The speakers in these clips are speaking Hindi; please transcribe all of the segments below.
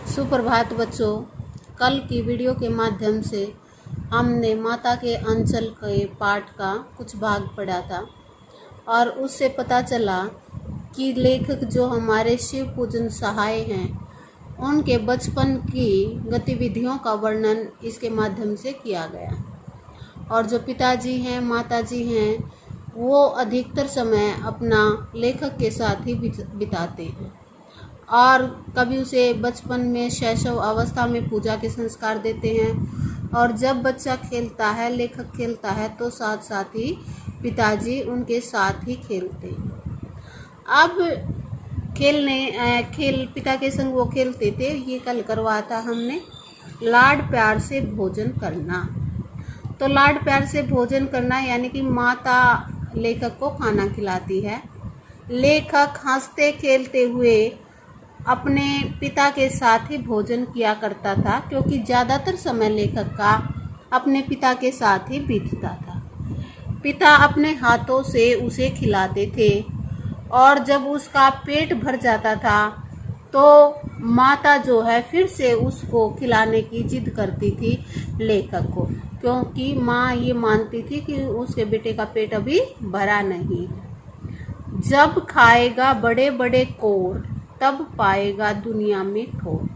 सुप्रभात बच्चों। कल की वीडियो के माध्यम से हमने माता के अंचल के पाठ का कुछ भाग पढ़ा था और उससे पता चला कि लेखक जो हमारे शिव पूजन सहाय हैं उनके बचपन की गतिविधियों का वर्णन इसके माध्यम से किया गया। और जो पिताजी हैं, माताजी हैं, वो अधिकतर समय अपना लेखक के साथ ही बिताते हैं और कभी उसे बचपन में शैशव अवस्था में पूजा के संस्कार देते हैं और जब बच्चा खेलता है, लेखक खेलता है, तो साथ साथ ही पिताजी उनके साथ ही खेलते हैं। अब खेल पिता के संग वो खेलते थे। ये कल करवाया था हमने, लाड प्यार से भोजन करना। तो लाड प्यार से भोजन करना यानी कि माता लेखक को खाना खिलाती है। लेखक हंसते खेलते हुए अपने पिता के साथ ही भोजन किया करता था, क्योंकि ज़्यादातर समय लेखक का अपने पिता के साथ ही बीतता था। पिता अपने हाथों से उसे खिलाते थे और जब उसका पेट भर जाता था तो माता जो है फिर से उसको खिलाने की जिद करती थी लेखक को, क्योंकि माँ ये मानती थी कि उसके बेटे का पेट अभी भरा नहीं है। जब खाएगा बड़े बड़े कोर तब पाएगा दुनिया में ठोर,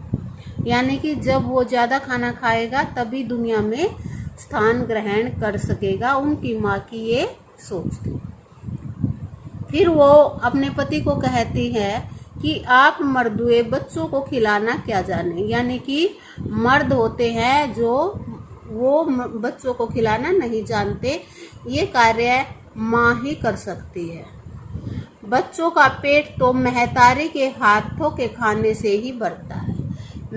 यानी कि जब वो ज़्यादा खाना खाएगा तभी दुनिया में स्थान ग्रहण कर सकेगा। उनकी माँ की ये सोच थी। फिर वो अपने पति को कहती है कि आप मर्दुए बच्चों को खिलाना क्या जाने, यानी कि मर्द होते हैं जो वो बच्चों को खिलाना नहीं जानते, ये कार्य माँ ही कर सकती है। बच्चों का पेट तो महतारी के हाथों के खाने से ही भरता है।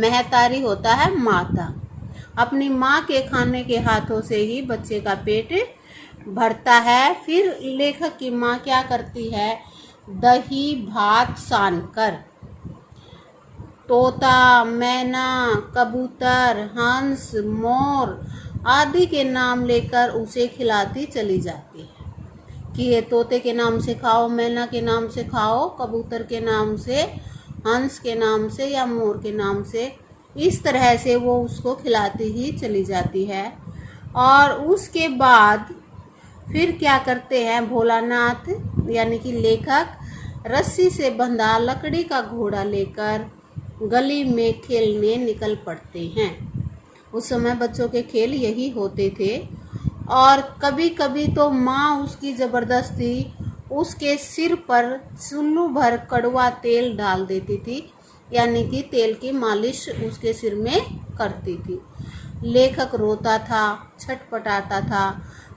महतारी होता है माता, अपनी माँ के खाने के हाथों से ही बच्चे का पेट भरता है। फिर लेखक की माँ क्या करती है, दही भात सान कर तोता, मैना, कबूतर, हंस, मोर आदि के नाम लेकर उसे खिलाती चली जाती है कि ये तोते के नाम से खाओ, मैना के नाम से खाओ, कबूतर के नाम से, हंस के नाम से या मोर के नाम से। इस तरह से वो उसको खिलाती ही चली जाती है। और उसके बाद फिर क्या करते हैं, भोलानाथ यानी कि लेखक रस्सी से बंधा लकड़ी का घोड़ा लेकर गली में खेलने निकल पड़ते हैं। उस समय बच्चों के खेल यही होते थे। और कभी कभी तो माँ उसकी ज़बरदस्ती उसके सिर पर चुल्लू भर कड़वा तेल डाल देती थी, यानी कि तेल की मालिश उसके सिर में करती थी। लेखक रोता था, छटपटाता था,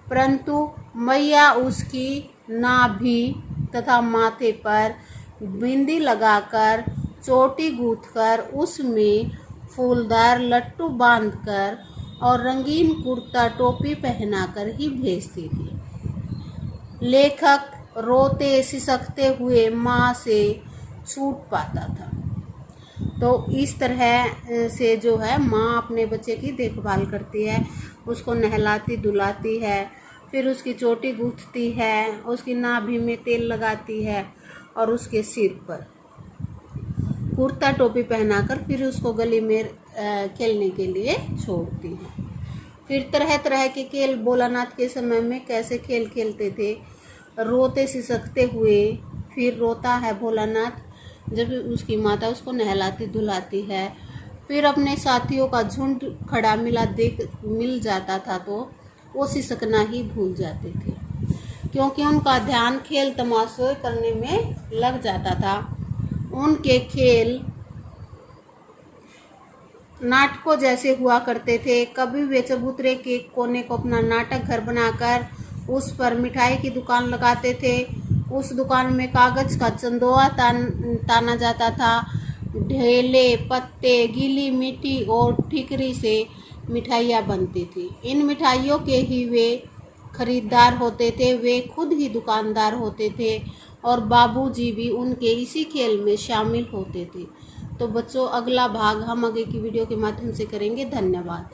परंतु मैया उसकी नाभि तथा माथे पर बिंदी लगाकर, चोटी गूंथकर, उसमें फूलदार लट्टू बांधकर और रंगीन कुर्ता टोपी पहनाकर ही भेजती थी। लेखक रोते सिसकते हुए माँ से छूट पाता था। तो इस तरह से जो है माँ अपने बच्चे की देखभाल करती है, उसको नहलाती धुलाती है, फिर उसकी चोटी गूंथती है, उसकी नाभि में तेल लगाती है और उसके सिर पर कुर्ता टोपी पहनाकर फिर उसको गली में खेलने के लिए छोड़ती है। फिर तरह तरह के खेल भोलानाथ के समय में कैसे खेल खेलते थे, रोते सिसकते हुए। फिर रोता है भोलानाथ जब उसकी माता उसको नहलाती धुलाती है। फिर अपने साथियों का झुंड खड़ा मिल जाता था तो वो सिसकना ही भूल जाते थे, क्योंकि उनका ध्यान खेल तमाशे करने में लग जाता था। उनके खेल नाटकों जैसे हुआ करते थे। कभी वे चबूतरे के कोने को अपना नाटक घर बनाकर उस पर मिठाई की दुकान लगाते थे। उस दुकान में कागज का चंदोआ ताना जाता था। ढेले, पत्ते, गीली मिट्टी और ठिकरी से मिठाइयाँ बनती थी। इन मिठाइयों के ही वे खरीदार होते थे, वे खुद ही दुकानदार होते थे और बाबूजी भी उनके इसी खेल में शामिल होते थे। तो बच्चों, अगला भाग हम आगे की वीडियो के माध्यम से करेंगे। धन्यवाद।